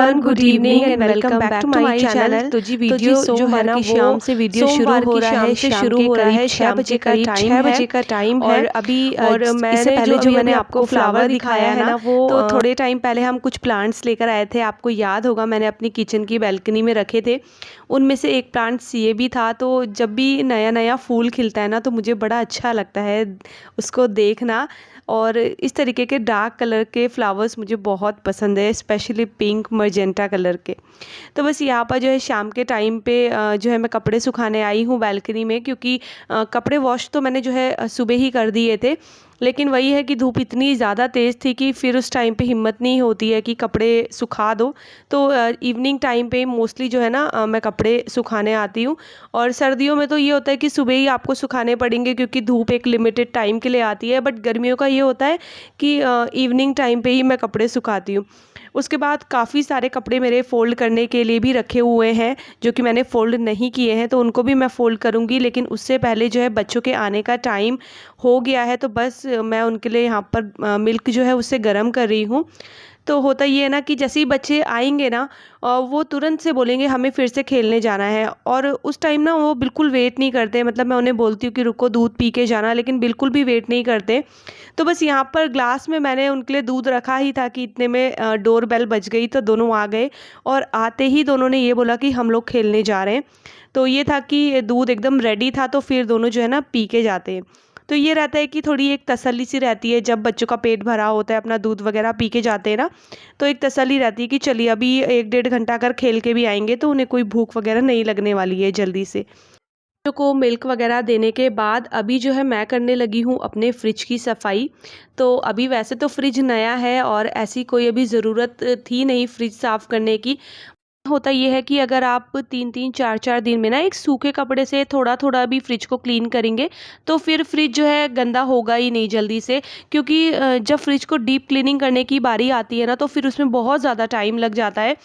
Everyone, good evening and welcome back to my channel. तो जी video जो है ना, शाम से वीडियो शुरू हो रहा है, शाम के 6 बजे का टाइम है। और अभी और इससे पहले जो मैंने आपको फ्लावर दिखाया है ना, वो तो थोड़े टाइम पहले हम कुछ प्लांट्स लेकर आए थे। आपको याद होगा, मैंने अपनी किचन की बैल्कनी में रखे थे। उनमें से एक प्लांट्स ये भी था। तो जब भी नया नया फूल खिलता है ना, तो मुझे बड़ा अच्छा लगता है उसको देखना। और इस तरीके के डार्क कलर के फ्लावर्स मुझे बहुत पसंद है, स्पेशली पिंक मजेंटा कलर के। तो बस यहाँ पर जो है शाम के टाइम पे जो है मैं कपड़े सुखाने आई हूँ बैल्कनी में, क्योंकि कपड़े वॉश तो मैंने जो है सुबह ही कर दिए थे। लेकिन वही है कि धूप इतनी ज़्यादा तेज़ थी कि फिर उस टाइम पे हिम्मत नहीं होती है कि कपड़े सुखा दो। तो इवनिंग टाइम पे मोस्टली जो है ना मैं कपड़े सुखाने आती हूँ। और सर्दियों में तो ये होता है कि सुबह ही आपको सुखाने पड़ेंगे, क्योंकि धूप एक लिमिटेड टाइम के लिए आती है। बट गर्मियों का ये होता है कि इवनिंग टाइम पे ही मैं कपड़े सुखाती हूँ। उसके बाद काफ़ी सारे कपड़े मेरे फ़ोल्ड करने के लिए भी रखे हुए हैं, जो कि मैंने फ़ोल्ड नहीं किए हैं, तो उनको भी मैं फ़ोल्ड करूँगी। लेकिन उससे पहले जो है बच्चों के आने का टाइम हो गया है, तो बस मैं उनके लिए यहाँ पर मिल्क जो है उससे गर्म कर रही हूँ। तो होता ये है ना कि जैसे ही बच्चे आएंगे ना, वो तुरंत से बोलेंगे हमें फिर से खेलने जाना है। और उस टाइम ना वो बिल्कुल वेट नहीं करते। मतलब मैं उन्हें बोलती हूँ कि रुको दूध पी के जाना, लेकिन बिल्कुल भी वेट नहीं करते। तो बस यहाँ पर ग्लास में मैंने उनके लिए दूध रखा ही था कि इतने में डोर बेल बज गई, तो दोनों आ गए। और आते ही दोनों ने ये बोला कि हम लोग खेलने जा रहे हैं। तो ये था कि दूध एकदम रेडी था, तो फिर दोनों जो है ना पी के जाते हैं। तो ये रहता है कि थोड़ी एक तसल्ली सी रहती है जब बच्चों का पेट भरा होता है, अपना दूध वगैरह पी के जाते हैं ना, तो एक तसल्ली रहती है कि चलिए अभी 1 डेढ़ घंटा अगर खेल के भी आएंगे तो उन्हें कोई भूख वगैरह नहीं लगने वाली है जल्दी से। बच्चों को मिल्क वगैरह देने के बाद अभी जो है मैं करने लगी हूँ अपने फ्रिज की सफाई। तो अभी वैसे तो फ्रिज नया है और ऐसी कोई अभी ज़रूरत थी नहीं फ्रिज साफ़ करने की। होता ये है कि अगर आप 3-3 4-4 दिन में ना एक सूखे कपड़े से थोड़ा थोड़ा भी फ्रिज को क्लीन करेंगे, तो फिर फ्रिज जो है गंदा होगा ही नहीं जल्दी से। क्योंकि जब फ्रिज को डीप क्लीनिंग करने की बारी आती है ना, तो फिर उसमें बहुत ज़्यादा टाइम लग जाता है।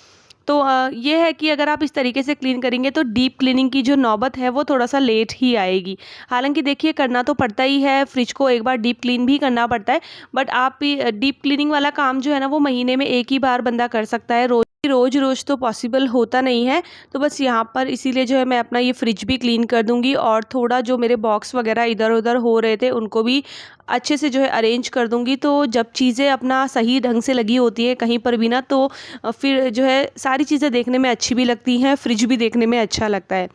तो ये है कि अगर आप इस तरीके से क्लीन करेंगे तो डीप क्लीनिंग की जो नौबत है वो थोड़ा सा लेट ही आएगी। हालांकि देखिए करना तो पड़ता ही है, फ्रिज को एक बार डीप क्लीन भी करना पड़ता है। बट आप डीप क्लीनिंग वाला काम जो है ना, वो महीने में एक ही बार बंदा कर सकता है, रोज रोज तो पॉसिबल होता नहीं है। तो बस यहाँ पर इसीलिए जो है मैं अपना ये फ्रिज भी क्लीन कर दूंगी, और थोड़ा जो मेरे बॉक्स वगैरह इधर उधर हो रहे थे उनको भी अच्छे से जो है अरेंज कर दूंगी। तो जब चीज़ें अपना सही ढंग से लगी होती है कहीं पर भी ना, तो फिर जो है सारी चीज़ें देखने में अच्छी भी लगती हैं, फ्रिज भी देखने में अच्छा लगता है।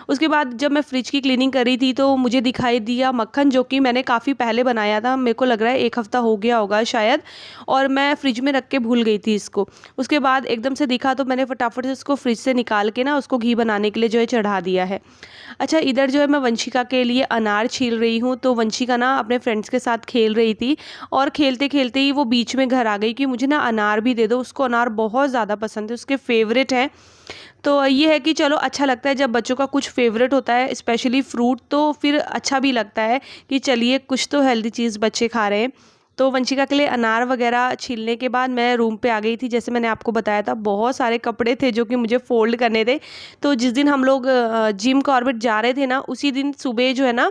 उसके बाद जब मैं फ्रिज की क्लीनिंग कर रही थी, तो मुझे दिखाई दिया मक्खन, जो कि मैंने काफ़ी पहले बनाया था, मेरे को लग रहा है 1 हफ्ता हो गया होगा शायद। और मैं फ्रिज में रख के भूल गई थी इसको। उसके बाद एकदम से दिखा, तो मैंने फटाफट से उसको फ्रिज से निकाल के ना उसको घी बनाने के लिए जो है चढ़ा दिया है। अच्छा, इधर जो है मैं वंशिका के लिए अनार छील रही हूँ। तो वंशिका ना अपने फ्रेंड्स के साथ खेल रही थी, और खेलते खेलते ही वो बीच में घर आ गई कि मुझे ना अनार भी दे दो। उसको अनार बहुत ज़्यादा पसंद है, उसके फेवरेट है। तो ये है कि चलो अच्छा लगता है जब बच्चों का कुछ फेवरेट होता है, स्पेशली फ्रूट, तो फिर अच्छा भी लगता है कि चलिए कुछ तो हेल्दी चीज़ बच्चे खा रहे हैं। तो वंशिका के लिए अनार वगैरह छीलने के बाद मैं रूम पे आ गई थी। जैसे मैंने आपको बताया था, बहुत सारे कपड़े थे जो कि मुझे फोल्ड करने थे। तो जिस दिन हम लोग जिम कॉर्बेट जा रहे थे ना, उसी दिन सुबह जो है ना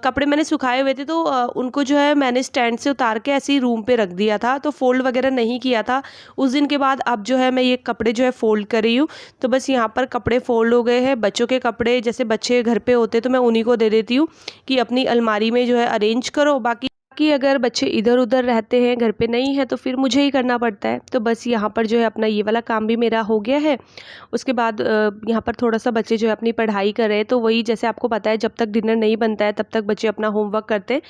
कपड़े मैंने सुखाए हुए थे, तो उनको जो है मैंने स्टैंड से उतार के ऐसे ही रूम पे रख दिया था, तो फोल्ड वगैरह नहीं किया था उस दिन के बाद। अब जो है मैं ये कपड़े जो है फोल्ड कर रही हूँ। तो बस यहाँ पर कपड़े फोल्ड हो गए हैं। बच्चों के कपड़े जैसे बच्चे घर पे होते तो मैं उन्हीं को दे देती हूँ कि अपनी अलमारी में जो है अरेंज करो। बाकी कि अगर बच्चे इधर उधर रहते हैं, घर पे नहीं है, तो फिर मुझे ही करना पड़ता है। तो बस यहाँ पर जो है अपना ये वाला काम भी मेरा हो गया है। उसके बाद यहाँ पर थोड़ा सा बच्चे जो है अपनी पढ़ाई कर रहे हैं। तो वही, जैसे आपको पता है, जब तक डिनर नहीं बनता है तब तक बच्चे अपना होमवर्क करते हैं।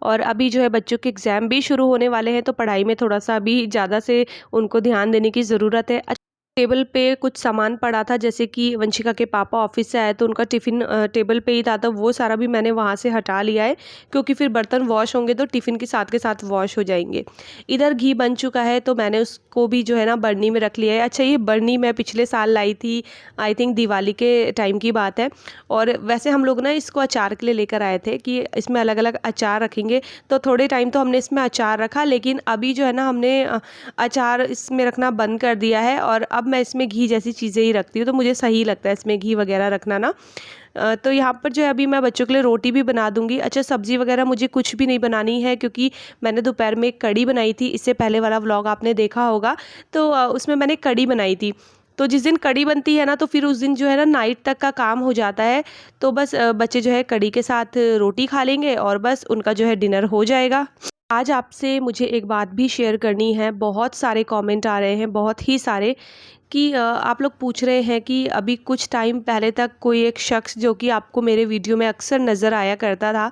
और अभी जो है बच्चों के एग्ज़ाम भी शुरू होने वाले हैं, तो पढ़ाई में थोड़ा सा अभी ज़्यादा से उनको ध्यान देने की ज़रूरत है। टेबल पे कुछ सामान पड़ा था, जैसे कि वंशिका के पापा ऑफिस से आए तो उनका टिफ़िन टेबल पे ही था, तो वो सारा भी मैंने वहाँ से हटा लिया है। क्योंकि फिर बर्तन वॉश होंगे तो टिफ़िन के साथ वॉश हो जाएंगे। इधर घी बन चुका है, तो मैंने उसको भी जो है ना बर्नी में रख लिया है। अच्छा, ये बर्नी मैं पिछले साल लाई थी, आई थिंक दिवाली के टाइम की बात है। और वैसे हम लोग ना इसको अचार के लिए लेकर आए थे कि इसमें अलग अलग अचार रखेंगे। तो थोड़े टाइम तो हमने इसमें अचार रखा, लेकिन अभी जो है ना हमने अचार इसमें रखना बंद कर दिया है। और अब मैं इसमें घी जैसी चीज़ें ही रखती हूँ, तो मुझे सही लगता है इसमें घी वगैरह रखना ना। तो यहाँ पर जो है अभी मैं बच्चों के लिए रोटी भी बना दूँगी। अच्छा, सब्ज़ी वगैरह मुझे कुछ भी नहीं बनानी है, क्योंकि मैंने दोपहर में कढ़ी बनाई थी। इससे पहले वाला व्लॉग आपने देखा होगा, तो उसमें मैंने कढ़ी बनाई थी। तो जिस दिन कढ़ी बनती है ना, तो फिर उस दिन जो है ना नाइट तक का काम हो जाता है। तो बस बच्चे जो है कढ़ी के साथ रोटी खा लेंगे और बस उनका जो है डिनर हो जाएगा। आज आपसे मुझे एक बात भी शेयर करनी है। बहुत सारे कमेंट आ रहे हैं, बहुत ही सारे, कि आप लोग पूछ रहे हैं कि अभी कुछ टाइम पहले तक कोई एक शख्स जो कि आपको मेरे वीडियो में अक्सर नज़र आया करता था,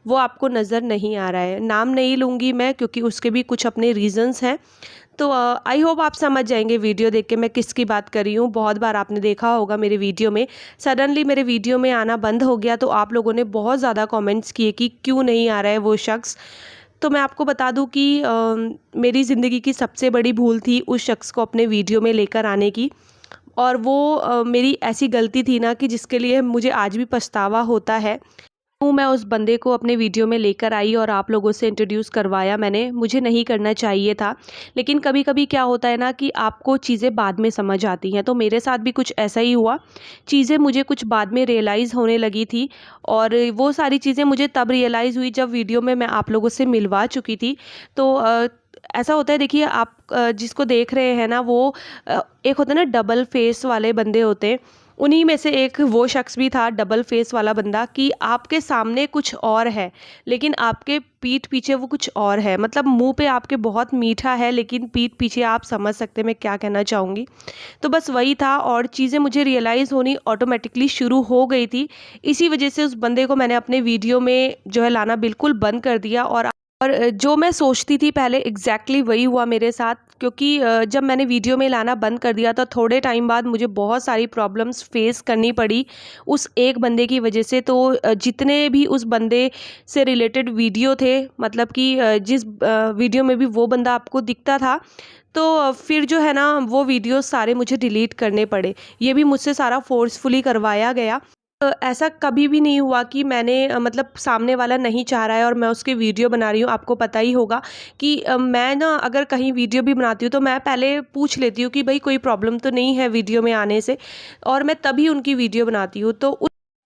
वो आपको नज़र नहीं आ रहा है। नाम नहीं लूँगी मैं, क्योंकि उसके भी कुछ अपने रीज़न्स हैं। तो आई होप आप समझ जाएंगे वीडियो देख के मैं किसकी बात कर रही हूँ। बहुत बार आपने देखा होगा मेरे वीडियो में, सडनली मेरे वीडियो में आना बंद हो गया, तो आप लोगों ने बहुत ज़्यादा कमेंट्स किए कि क्यों नहीं आ रहा है वो शख्स। तो मैं आपको बता दूं कि मेरी ज़िंदगी की सबसे बड़ी भूल थी उस शख्स को अपने वीडियो में लेकर आने की। और वो मेरी ऐसी गलती थी ना कि जिसके लिए मुझे आज भी पछतावा होता है। तो मैं उस बंदे को अपने वीडियो में लेकर आई और आप लोगों से इंट्रोड्यूस करवाया मैंने। मुझे नहीं करना चाहिए था, लेकिन कभी कभी क्या होता है ना कि आपको चीज़ें बाद में समझ आती हैं। तो मेरे साथ भी कुछ ऐसा ही हुआ। चीज़ें मुझे कुछ बाद में रियलाइज़ होने लगी थी, और वो सारी चीज़ें मुझे तब रियलाइज़ हुई जब वीडियो में मैं आप लोगों से मिलवा चुकी थी। तो ऐसा होता है, देखिए आप जिसको देख रहे हैं ना, वो एक होता है ना डबल फेस वाले बंदे होते हैं। उन्हीं में से एक वो शख्स भी था, डबल फेस वाला बंदा, कि आपके सामने कुछ और है लेकिन आपके पीठ पीछे वो कुछ और है। मतलब मुंह पे आपके बहुत मीठा है, लेकिन पीठ पीछे आप समझ सकते हैं मैं क्या कहना चाहूँगी। तो बस वही था, और चीज़ें मुझे रियलाइज़ होनी ऑटोमेटिकली शुरू हो गई थी। इसी वजह से उस बंदे को मैंने अपने वीडियो में जो है लाना बिल्कुल बंद कर दिया। और जो मैं सोचती थी पहले एग्जैक्टली वही हुआ मेरे साथ, क्योंकि जब मैंने वीडियो में लाना बंद कर दिया तो थोड़े टाइम बाद मुझे बहुत सारी प्रॉब्लम्स फेस करनी पड़ी उस एक बंदे की वजह से। तो जितने भी उस बंदे से रिलेटेड वीडियो थे, मतलब कि जिस वीडियो में भी वो बंदा आपको दिखता था, तो फिर जो है ना वो वीडियो सारे मुझे डिलीट करने पड़े। ये भी मुझसे सारा फोर्सफुली करवाया गया। ऐसा कभी भी नहीं हुआ कि मैंने मतलब सामने वाला नहीं चाह रहा है और मैं उसकी वीडियो बना रही हूँ। आपको पता ही होगा कि मैं ना अगर कहीं वीडियो भी बनाती हूँ तो मैं पहले पूछ लेती हूँ कि भाई कोई प्रॉब्लम तो नहीं है वीडियो में आने से, और मैं तभी उनकी वीडियो बनाती हूँ। तो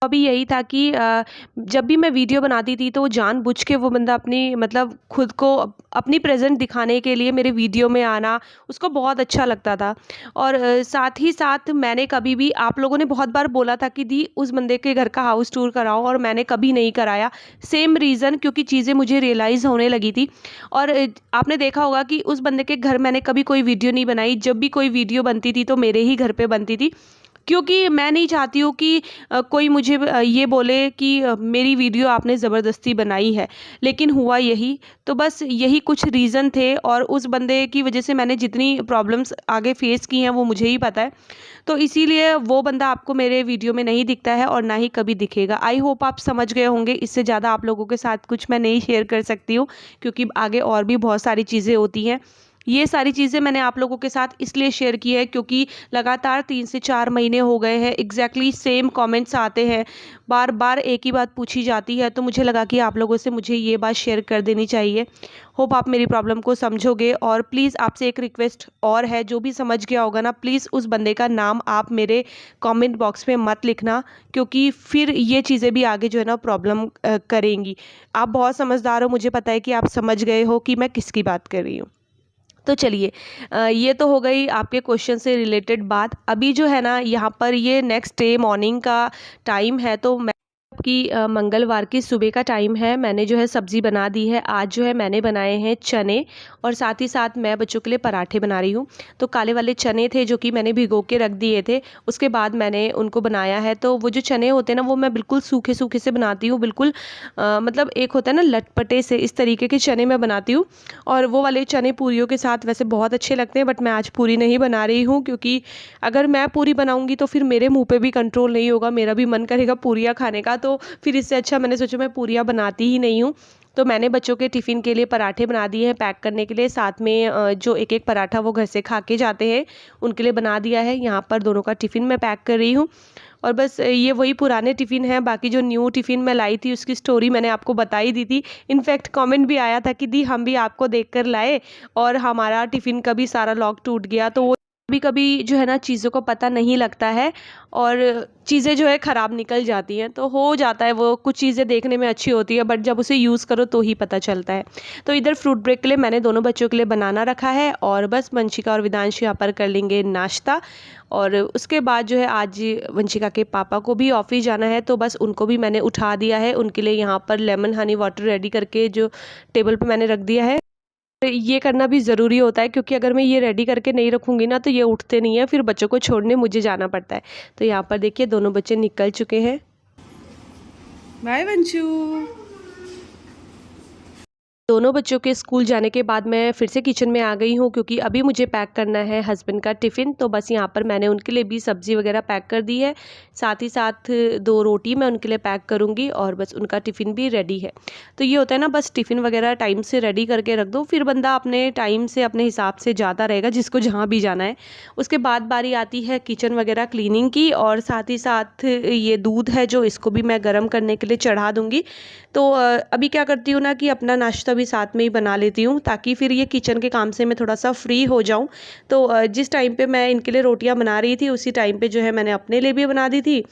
अभी यही था कि जब भी मैं वीडियो बनाती थी तो जानबूझ के वो बंदा अपनी मतलब खुद को अपनी प्रेजेंट दिखाने के लिए मेरे वीडियो में आना उसको बहुत अच्छा लगता था। और साथ ही साथ मैंने कभी भी, आप लोगों ने बहुत बार बोला था कि दी उस बंदे के घर का हाउस टूर कराओ, और मैंने कभी नहीं कराया। सेम रीज़न, क्योंकि चीज़ें मुझे रियलाइज़ होने लगी थी। और आपने देखा होगा कि उस बंदे के घर मैंने कभी कोई वीडियो नहीं बनाई। जब भी कोई वीडियो बनती थी तो मेरे ही घर पे बनती थी, क्योंकि मैं नहीं चाहती हूँ कि कोई मुझे ये बोले कि मेरी वीडियो आपने ज़बरदस्ती बनाई है। लेकिन हुआ यही। तो बस यही कुछ रीज़न थे, और उस बंदे की वजह से मैंने जितनी प्रॉब्लम्स आगे फेस की हैं वो मुझे ही पता है। तो इसीलिए वो बंदा आपको मेरे वीडियो में नहीं दिखता है और ना ही कभी दिखेगा। आई होप आप समझ गए होंगे। इससे ज़्यादा आप लोगों के साथ कुछ मैं नहीं शेयर कर सकती हूँ, क्योंकि आगे और भी बहुत सारी चीज़ें होती हैं। ये सारी चीज़ें मैंने आप लोगों के साथ इसलिए शेयर की है क्योंकि लगातार 3 से 4 महीने हो गए हैं, एग्जैक्टली सेम कमेंट्स आते हैं, बार बार एक ही बात पूछी जाती है। तो मुझे लगा कि आप लोगों से मुझे ये बात शेयर कर देनी चाहिए। होप आप मेरी प्रॉब्लम को समझोगे। और प्लीज़ आपसे एक रिक्वेस्ट और है, जो भी समझ गया होगा ना, प्लीज़ उस बंदे का नाम आप मेरे कमेंट बॉक्स में मत लिखना, क्योंकि फिर ये चीज़ें भी आगे जो है ना प्रॉब्लम करेंगी। आप बहुत समझदार हो, मुझे पता है कि आप समझ गए हो कि मैं किसकी बात कर रही हूँ। तो चलिए, ये तो हो गई आपके क्वेश्चन से रिलेटेड बात। अभी जो है ना यहाँ पर ये नेक्स्ट डे मॉर्निंग का टाइम है, तो मैं कि मंगलवार की सुबह का टाइम है। मैंने जो है सब्ज़ी बना दी है। आज जो है मैंने बनाए हैं चने, और साथ ही साथ मैं बच्चों के लिए पराठे बना रही हूँ। तो काले वाले चने थे जो कि मैंने भिगो के रख दिए थे, उसके बाद मैंने उनको बनाया है। तो वो जो चने होते हैं ना, वो मैं बिल्कुल सूखे सूखे से बनाती हूँ, बिल्कुल मतलब एक होता है ना लटपटे से, इस तरीके के चने मैं बनाती हूँ। और वो वाले चने पूरियों के साथ वैसे बहुत अच्छे लगते हैं, बट मैं आज पूरी नहीं बना रही हूँ, क्योंकि अगर मैं पूरी बनाऊँगी तो फिर मेरे मुँह पे भी कंट्रोल नहीं होगा, मेरा भी मन करेगा पूरियाँ खाने का। तो फिर इससे अच्छा मैंने सोचा मैं पूरियाँ बनाती ही नहीं हूँ। तो मैंने बच्चों के टिफ़िन के लिए पराठे बना दिए हैं पैक करने के लिए। साथ में जो एक एक पराठा वो घर से खा के जाते हैं उनके लिए बना दिया है। यहाँ पर दोनों का टिफ़िन मैं पैक कर रही हूँ। और बस ये वही पुराने टिफ़िन हैं। बाकी जो न्यू टिफ़िन मैं लाई थी उसकी स्टोरी मैंने आपको बताई दी थी। इनफैक्ट कमेंट भी आया था कि दी हम भी आपको देखकर लाए और हमारा टिफ़िन का भी सारा लॉक टूट गया। तो वो कभी कभी जो है ना चीज़ों को पता नहीं लगता है और चीज़ें जो है ख़राब निकल जाती हैं, तो हो जाता है। वो कुछ चीज़ें देखने में अच्छी होती है बट जब उसे यूज़ करो तो ही पता चलता है। तो इधर फ्रूट ब्रेक के लिए मैंने दोनों बच्चों के लिए बनाना रखा है और बस वंशिका और विदांश यहाँ पर कर लेंगे नाश्ता। और उसके बाद जो है आज वंशिका के पापा को भी ऑफिस जाना है, तो बस उनको भी मैंने उठा दिया है। उनके लिए यहाँ पर लेमन हनी वाटर रेडी करके जो टेबल पे मैंने रख दिया है। ये करना भी ज़रूरी होता है क्योंकि अगर मैं ये रेडी करके नहीं रखूँगी ना तो ये उठते नहीं है, फिर बच्चों को छोड़ने मुझे जाना पड़ता है। तो यहाँ पर देखिए दोनों बच्चे निकल चुके हैं। बाय वंशु। दोनों बच्चों के स्कूल जाने के बाद मैं फिर से किचन में आ गई हूँ क्योंकि अभी मुझे पैक करना है हस्बैंड का टिफ़िन। तो बस यहाँ पर मैंने उनके लिए भी सब्ज़ी वगैरह पैक कर दी है, साथ ही साथ 2 रोटी मैं उनके लिए पैक करूँगी और बस उनका टिफ़िन भी रेडी है। तो ये होता है ना, बस टिफ़िन वगैरह टाइम से रेडी करके रख दो, फिर बंदा अपने टाइम से अपने हिसाब से जाता रहेगा जिसको जहाँ भी जाना है। उसके बाद बारी आती है किचन वगैरह क्लीनिंग की और साथ ही साथ ये दूध है जो इसको भी मैं गर्म करने के लिए चढ़ा दूँगी। तो अभी क्या करती हूँ ना कि अपना नाश्ता भी साथ में ही बना लेती हूँ ताकि फिर ये किचन के काम से मैं थोड़ा सा फ्री हो जाऊँ। तो जिस टाइम पे मैं इनके लिए रोटियां बना रही थी उसी टाइम पे जो है मैंने अपने लिए भी बना दी थी।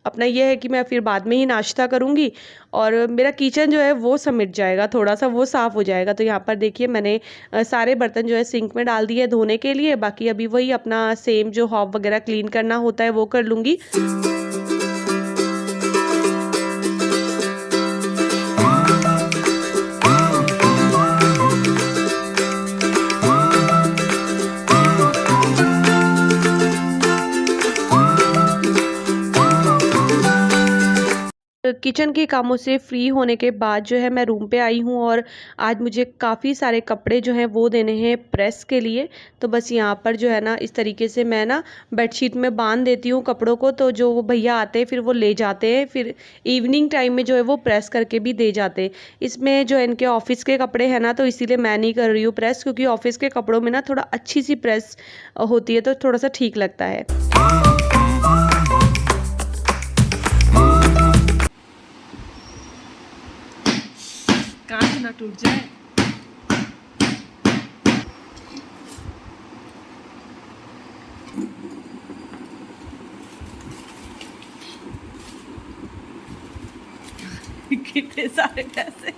अपना ये है कि मैं फिर बाद में ही नाश्ता करूँगी और मेरा किचन जो है वो समिट जाएगा, थोड़ा सा वो साफ़ हो जाएगा। तो यहाँ पर देखिए मैंने सारे बर्तन जो है सिंक में डाल दिए धोने के लिए। बाकी अभी वही अपना सेम जो हॉब वगैरह क्लीन करना होता है वो कर लूँगी। किचन के कामों से फ्री होने के बाद जो है मैं रूम पे आई हूँ और आज मुझे काफ़ी सारे कपड़े जो हैं वो देने हैं प्रेस के लिए। तो बस यहाँ पर जो है ना इस तरीके से मैं ना बेडशीट में बांध देती हूँ कपड़ों को, तो जो वो भैया आते हैं फिर वो ले जाते हैं, फिर इवनिंग टाइम में जो है वो प्रेस करके भी दे जाते हैं। इसमें जो इनके ऑफिस के कपड़े हैं ना, तो इसीलिए मैं नहीं कर रही हूँ प्रेस, क्योंकि ऑफिस के कपड़ों में ना थोड़ा अच्छी सी प्रेस होती है तो थोड़ा सा ठीक लगता है। कांच ना टूट जाए। कितने सारे पैसे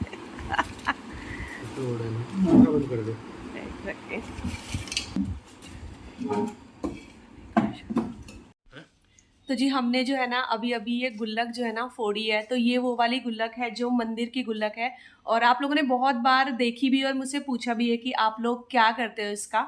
बंद कर दो। तो जी हमने जो है ना अभी अभी ये गुल्लक जो है ना फोड़ी है। तो ये वो वाली गुल्लक है जो मंदिर की गुल्लक है और आप लोगों ने बहुत बार देखी भी और मुझसे पूछा भी है कि आप लोग क्या करते हो इसका।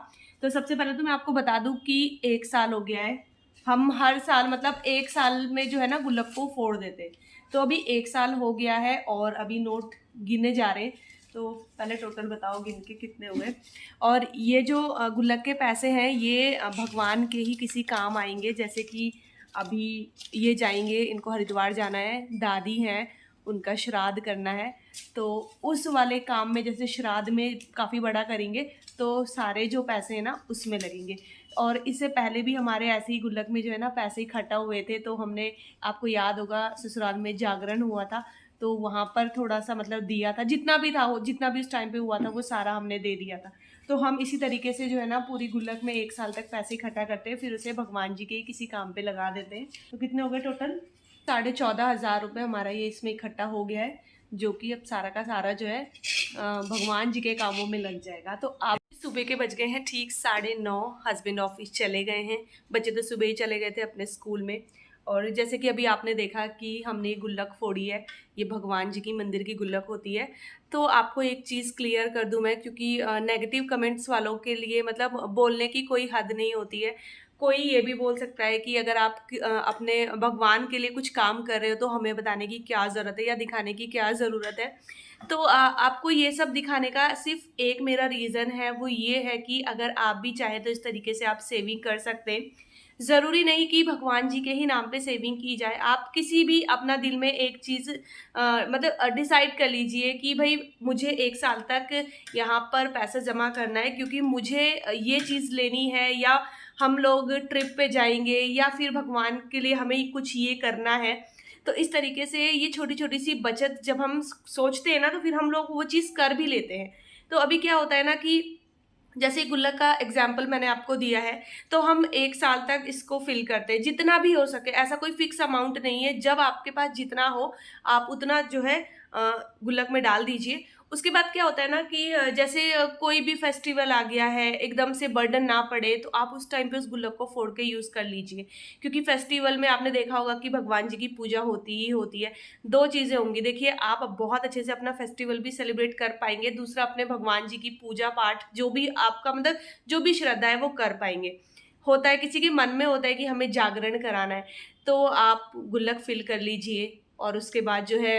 तो सबसे पहले तो मैं आपको बता दूं कि 1 साल हो गया है। हम हर साल मतलब 1 साल में जो है ना गुल्लक को फोड़ देते हैं। तो अभी 1 साल हो गया है और अभी नोट गिने जा रहे हैं। तो पहले टोटल बताओ गिन के कितने हुए। और ये जो गुल्लक के पैसे हैं ये भगवान के ही किसी काम आएंगे। जैसे कि अभी ये जाएंगे, इनको हरिद्वार जाना है, दादी हैं उनका श्राद्ध करना है, तो उस वाले काम में जैसे श्राद्ध में काफ़ी बड़ा करेंगे तो सारे जो पैसे हैं ना उसमें लगेंगे। और इससे पहले भी हमारे ऐसे ही गुल्लक में जो है ना पैसे इकट्ठा हुए थे। तो हमने, आपको याद होगा ससुराल में जागरण हुआ था तो वहाँ पर थोड़ा सा मतलब दिया था, जितना भी था वो, जितना भी उस टाइम पे हुआ था वो सारा हमने दे दिया था। तो हम इसी तरीके से जो है ना पूरी गुल्लक में 1 साल तक पैसे इकट्ठा करते हैं, फिर उसे भगवान जी के किसी काम पे लगा देते हैं। तो कितने हो गए टोटल? 14,500 रुपये हमारा ये इसमें इकट्ठा हो गया है, जो कि अब सारा का सारा जो है भगवान जी के कामों में लग जाएगा। तो आप सुबह के बज गए हैं ठीक 9:30। हस्बैंड ऑफिस चले गए हैं, बच्चे तो सुबह ही चले गए थे अपने स्कूल में। और जैसे कि अभी आपने देखा कि हमने ये गुल्लक फोड़ी है, ये भगवान जी की मंदिर की गुल्लक होती है। तो आपको एक चीज़ क्लियर कर दूं मैं, क्योंकि नेगेटिव कमेंट्स वालों के लिए मतलब बोलने की कोई हद नहीं होती है। कोई ये भी बोल सकता है कि अगर आप अपने भगवान के लिए कुछ काम कर रहे हो तो हमें बताने की क्या ज़रूरत है या दिखाने की क्या ज़रूरत है। तो आपको ये सब दिखाने का सिर्फ एक मेरा रीज़न है, वो ये है कि अगर आप भी चाहें तो इस तरीके से आप सेविंग कर सकते हैं। ज़रूरी नहीं कि भगवान जी के ही नाम पे सेविंग की जाए। आप किसी भी अपना दिल में एक चीज़ मतलब डिसाइड कर लीजिए कि भाई मुझे 1 साल तक यहाँ पर पैसा जमा करना है क्योंकि मुझे ये चीज़ लेनी है, या हम लोग ट्रिप पे जाएंगे, या फिर भगवान के लिए हमें कुछ ये करना है। तो इस तरीके से ये छोटी छोटी सी बचत जब हम सोचते हैं ना तो फिर हम लोग वो चीज़ कर भी लेते हैं। तो अभी क्या होता है ना कि जैसे गुल्लक का एग्जाम्पल मैंने आपको दिया है, तो हम 1 साल तक इसको फिल करते हैं, जितना भी हो सके। ऐसा कोई फिक्स अमाउंट नहीं है, जब आपके पास जितना हो आप उतना जो है गुल्लक में डाल दीजिए। उसके बाद क्या होता है ना कि जैसे कोई भी फेस्टिवल आ गया है, एकदम से बर्डन ना पड़े, तो आप उस टाइम पे उस गुल्लक को फोड़ के यूज़ कर लीजिए। क्योंकि फेस्टिवल में आपने देखा होगा कि भगवान जी की पूजा होती ही होती है। 2 चीज़ें होंगी, देखिए आप अब बहुत अच्छे से अपना फेस्टिवल भी सेलिब्रेट कर पाएँगे, दूसरा अपने भगवान जी की पूजा-पाठ जो भी आपका मतलब जो भी श्रद्धा है वो कर पाएँगे। होता है किसी के मन में होता है कि हमें जागरण कराना है, तो आप गुल्लक फ़िल कर लीजिए और उसके बाद जो है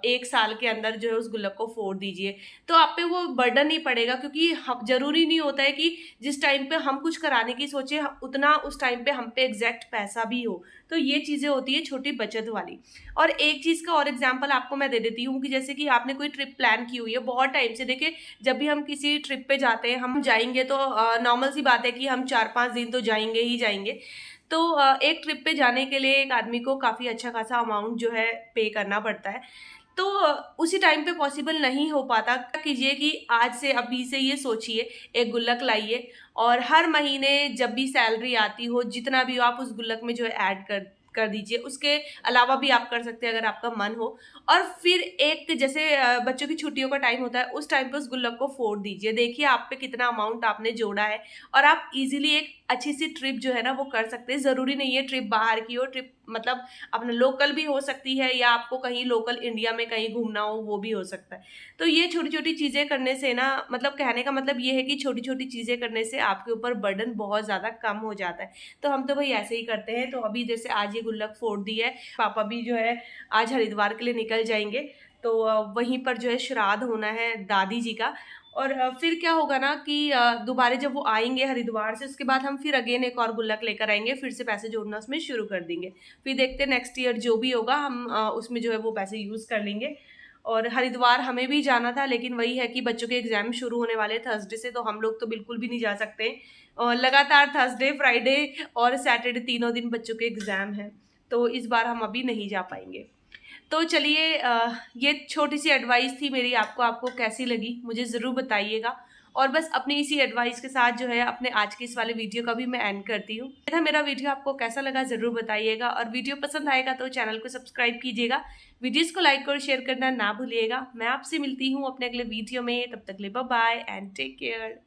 1 साल के अंदर जो है उस गुल्लक को फोड़ दीजिए। तो आप पे वो बर्डन नहीं पड़ेगा, क्योंकि ह ज़रूरी नहीं होता है कि जिस टाइम पे हम कुछ कराने की सोचे उतना उस टाइम पे हम पे एग्ज़ैक्ट पैसा भी हो। तो ये चीज़ें होती है छोटी बचत वाली। और एक चीज़ का और एग्ज़ाम्पल आपको मैं दे देती हूँ कि जैसे कि आपने कोई ट्रिप प्लान की हुई है बहुत टाइम से। देखिए, जब भी हम किसी ट्रिप पे जाते हैं, हम जाएँगे तो नॉर्मल सी बात है कि हम 4-5 दिन तो जाएँगे ही जाएँगे। तो एक ट्रिप पे जाने के लिए एक आदमी को काफ़ी अच्छा खासा अमाउंट जो है पे करना पड़ता है। तो उसी टाइम पे पॉसिबल नहीं हो पाता। क्या कीजिए कि आज से अभी से ये सोचिए, एक गुल्लक लाइए और हर महीने जब भी सैलरी आती हो, जितना भी हो आप उस गुल्लक में जो है ऐड कर दीजिए। उसके अलावा भी आप कर सकते हैं अगर आपका मन हो। और फिर एक जैसे बच्चों की छुट्टियों का टाइम होता है, उस टाइम पे उस गुल्लक को फोड़ दीजिए। देखिए आप पे कितना अमाउंट आपने जोड़ा है और आप इज़िली एक अच्छी सी ट्रिप जो है ना वो कर सकते हैं। ज़रूरी नहीं है ट्रिप बाहर की हो, ट्रिप मतलब अपना लोकल भी हो सकती है या आपको कहीं लोकल इंडिया में कहीं घूमना हो, वो भी हो सकता है। तो ये छोटी-छोटी चीज़ें करने से ना, मतलब कहने का मतलब ये है कि छोटी-छोटी चीज़ें करने से आपके ऊपर बर्डन बहुत ज़्यादा कम हो जाता है। तो हम तो भई ऐसे ही करते हैं। तो अभी जैसे आज ये गुल्लक फोड़ दी है, पापा भी जो है आज हरिद्वार के लिए निकल जाएँगे। तो वहीं पर जो है श्राद्ध होना है दादी जी का। और फिर क्या होगा ना कि दोबारा जब वो आएँगे हरिद्वार से, उसके बाद हम फिर अगेन एक और गुल्लक लेकर आएँगे, फिर से पैसे जोड़ना उसमें शुरू कर देंगे। फिर देखते हैं नेक्स्ट ईयर जो भी होगा हम उसमें जो है वो पैसे यूज़ कर लेंगे। और हरिद्वार हमें भी जाना था, लेकिन वही है कि बच्चों के एग्ज़ाम शुरू होने वाले हैं थर्सडे से, तो हम लोग तो बिल्कुल भी नहीं जा सकते। और लगातार थर्सडे, फ्राइडे और सैटरडे तीनों दिन बच्चों के एग्ज़ाम हैं, तो इस बार हम अभी नहीं जा पाएँगे। तो चलिए, ये छोटी-सी एडवाइस थी मेरी आपको। आपको कैसी लगी मुझे ज़रूर बताइएगा। और बस अपनी इसी एडवाइस के साथ जो है अपने आज के इस वाले वीडियो का भी मैं एंड करती हूँ। ये था मेरा वीडियो, आपको कैसा लगा ज़रूर बताइएगा और वीडियो पसंद आएगा तो चैनल को सब्सक्राइब कीजिएगा। वीडियोज़ को लाइक और शेयर करना ना भूलिएगा। मैं आपसे मिलती हूँ अपने अगले वीडियो में, तब तक के लिए bye bye and take care.